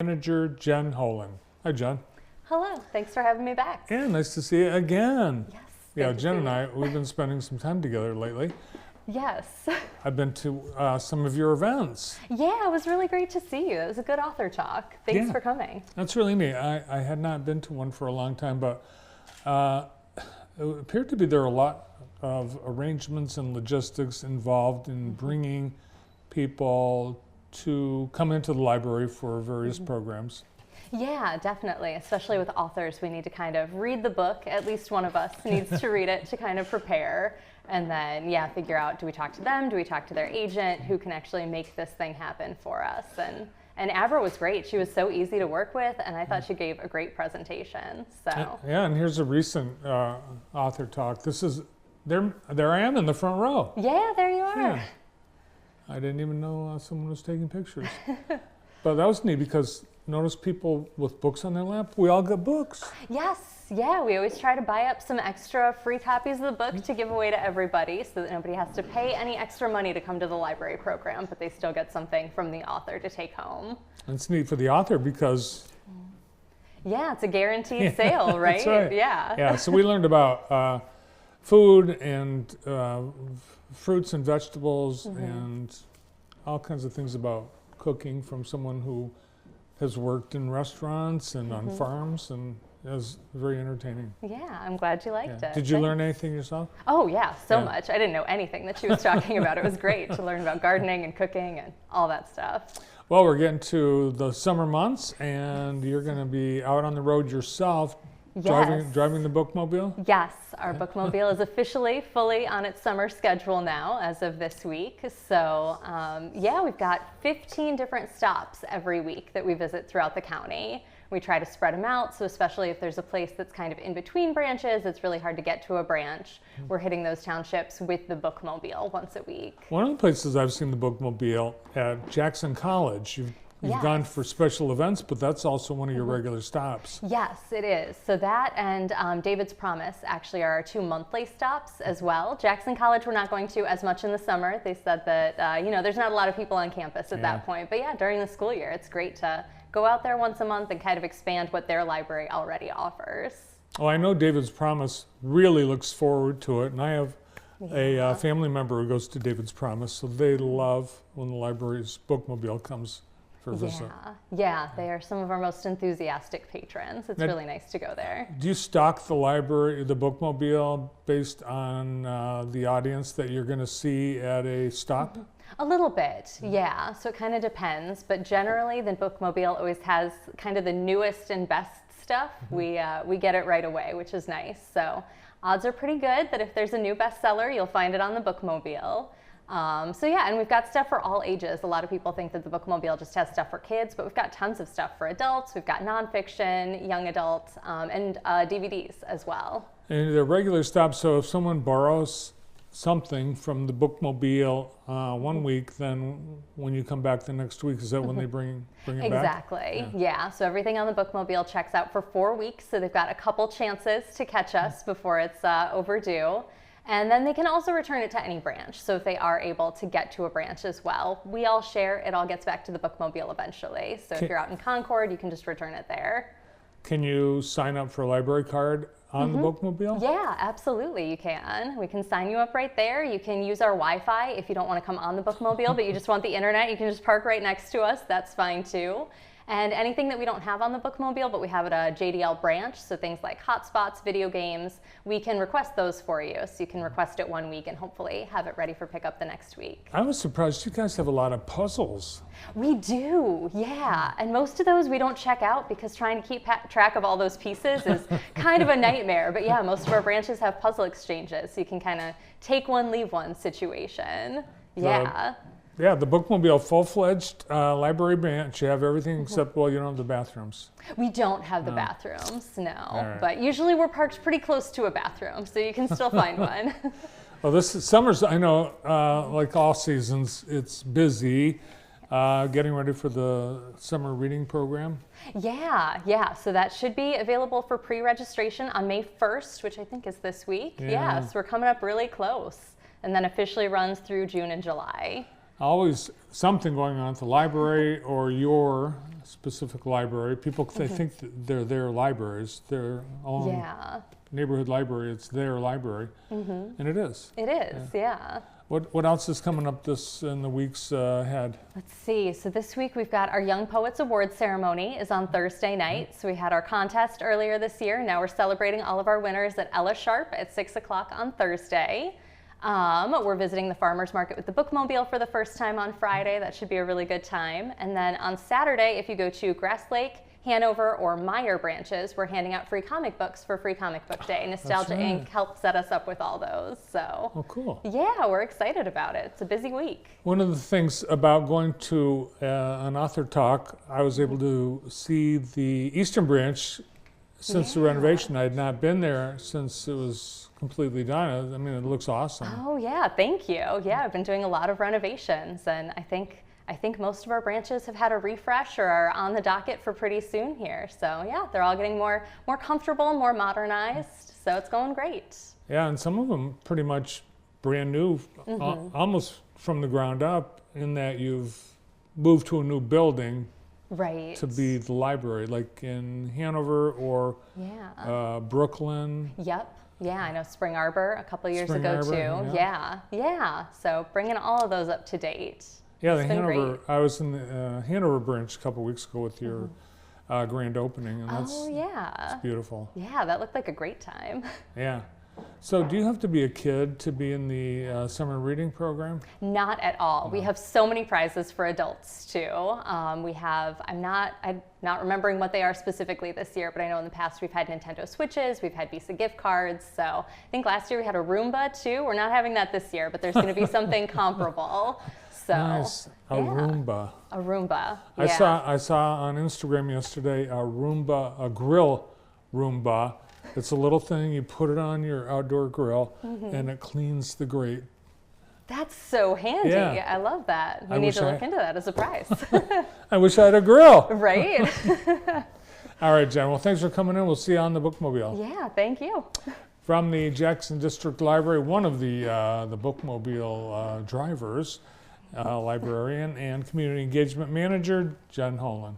Manager Jen Holen. Hi, Jen. Hello, thanks for having me back. Yeah, nice to see you again. Yes. Yeah, good to Jen see and you. I, we've been spending some time together lately. Yes. I've been to some of your events. Yeah, it was really great to see you. It was a good author talk. Thanks Yeah. for coming. That's really neat. I had not been to one for a long time, but it appeared to be there are a lot of arrangements and logistics involved in bringing people to come into the library for various programs. Yeah, definitely. Especially with authors, we need to kind of read the book. At least one of us needs to read it to kind of prepare. And then, yeah, figure out, do we talk to them? Do we talk to their agent? Who can actually make this thing happen for us? And Abra was great. She was so easy to work with, and I thought she gave a great presentation. So Yeah, and here's a recent author talk. This is, there I am in the front row. yeah, there you are. Yeah. I didn't even know someone was taking pictures. But that was neat because notice people with books on their lap, we all got books. Yes, yeah, we always try to buy up some extra free copies of the book to give away to everybody so that nobody has to pay any extra money to come to the library program, but they still get something from the author to take home. And it's neat for the author because... Yeah, it's a guaranteed sale, right? That's right. Yeah. Yeah, so we learned about food and fruits and vegetables and all kinds of things about cooking from someone who has worked in restaurants and on farms, and it was very entertaining. Yeah, I'm glad you liked Yeah. it. Did you learn Thanks. anything yourself? Oh, yeah, so Yeah. much. I didn't know anything that she was talking about. It was great to learn about gardening and cooking and all that stuff. Well, we're getting to the summer months, and you're going to be out on the road yourself, Yes. driving the Bookmobile. Yes, our Bookmobile is officially fully on its summer schedule now as of this week. So yeah, we've got 15 different stops every week that we visit throughout the county. We try to spread them out, so especially if there's a place that's kind of in between branches, it's really hard to get to a branch. We're hitting those townships with the Bookmobile once a week. One of the places I've seen the Bookmobile at Jackson College. You've Yes. gone for special events, but that's also one of your regular stops. Yes, it is. So that and David's Promise actually are our 2 monthly stops as well. Jackson College we're not going to as much in the summer. They said that, you know, there's not a lot of people on campus at that point. But yeah, during the school year, it's great to go out there once a month and kind of expand what their library already offers. Oh, I know David's Promise really looks forward to it, and I have a family member who goes to David's Promise, so they love when the library's Bookmobile comes for a visit. Yeah, they are some of our most enthusiastic patrons. It's Now, really nice to go there. Do you stock the library, the Bookmobile, based on the audience that you're going to see at a stop? A little bit, yeah. So it kind of depends, but generally the Bookmobile always has kind of the newest and best stuff. We get it right away, which is nice. So odds are pretty good that if there's a new bestseller, you'll find it on the Bookmobile. So yeah, and we've got stuff for all ages. A lot of people think that the Bookmobile just has stuff for kids, but we've got tons of stuff for adults. We've got nonfiction, young adults, and DVDs as well. And they're regular stops, so if someone borrows something from the Bookmobile one week, then when you come back the next week, is that when they bring it back? Exactly, yeah. So everything on the Bookmobile checks out for 4 weeks, so they've got a couple chances to catch us before it's overdue. And then they can also return it to any branch. So if they are able to get to a branch as well, we all share, it all gets back to the Bookmobile eventually. So if you're out in Concord, you can just return it there. Can you sign up for a library card on the Bookmobile? Yeah, absolutely, you can. We can sign you up right there. You can use our Wi-Fi if you don't want to come on the Bookmobile, but you just want the internet, you can just park right next to us. That's fine too. And anything that we don't have on the Bookmobile, but we have at a JDL branch, so things like hotspots, video games, we can request those for you. So you can request it 1 week and hopefully have it ready for pickup the next week. I was surprised you guys have a lot of puzzles. We do, yeah. And most of those we don't check out because trying to keep track of all those pieces is kind of a nightmare. But yeah, most of our branches have puzzle exchanges, so you can kind of take one, leave one situation. Yeah. Yeah, the Bookmobile full-fledged library branch. You have everything except, well, you don't have the bathrooms. We don't have the bathrooms, no. right. But usually we're parked pretty close to a bathroom, so you can still find one. Well, this is, summer's, I know, like all seasons, it's busy. Getting ready for the summer reading program. Yeah. So that should be available for pre-registration on May 1st, which I think is this week. Yeah, so we're coming up really close. And then officially runs through June and July. always something going on at the library or your specific library. People, they think that they're their libraries, their own Yeah. neighborhood library. It's their library, and it is. It is, yeah. What else is coming up in the weeks ahead? Let's see. So this week we've got our Young Poets Awards ceremony is on Thursday night. So we had our contest earlier this year. Now we're celebrating all of our winners at Ella Sharp at 6 o'clock on Thursday. We're visiting the farmers market with the Bookmobile for the first time on Friday. That should be a really good time. And then on Saturday, if you go to Grass Lake, Hanover, or Meyer branches, we're handing out free comic books for Free Comic Book Day. Nostalgia right. Inc. helped set us up with all those. So, Oh, cool. yeah, we're excited about it. It's a busy week. One of the things about going to an author talk, I was able to see the Eastern Branch since the renovation. I had not been there since it was completely done. I mean, it looks awesome. Oh, yeah, thank you. Yeah, I've been doing a lot of renovations, and I think most of our branches have had a refresh or are on the docket for pretty soon here. So yeah, they're all getting more comfortable, more modernized. So it's going great. Yeah, and some of them pretty much brand new, almost from the ground up, in that you've moved to a new building Right. to be the library, like in Hanover or Yeah. Brooklyn. Yep. Yeah, I know Spring Arbor a couple years Spring ago Arbor, too. yeah. Yeah. So bringing all of those up to date. Yeah, It's the been Hanover. great. I was in the Hanover branch a couple weeks ago with your grand opening, and that's Oh yeah. beautiful. Yeah, that looked like a great time. Yeah. So, do you have to be a kid to be in the summer reading program? Not at all. We have so many prizes for adults too. We have, I'm not remembering what they are specifically this year, but I know in the past we've had Nintendo Switches, we've had Visa gift cards. So I think last year we had a Roomba too. We're not having that this year, but there's going to be something comparable. So Nice. A yeah. Roomba. A Roomba. I saw on Instagram yesterday a grill Roomba. It's a little thing, you put it on your outdoor grill and it cleans the grate. That's so handy. Yeah. I love that. We I need wish to I- look into that as a prize. I wish I had a grill. Right? All right, Jen. Well, thanks for coming in. We'll see you on the Bookmobile. Yeah, thank you. From the Jackson District Library, one of the Bookmobile drivers, librarian and community engagement manager, Jen Holan.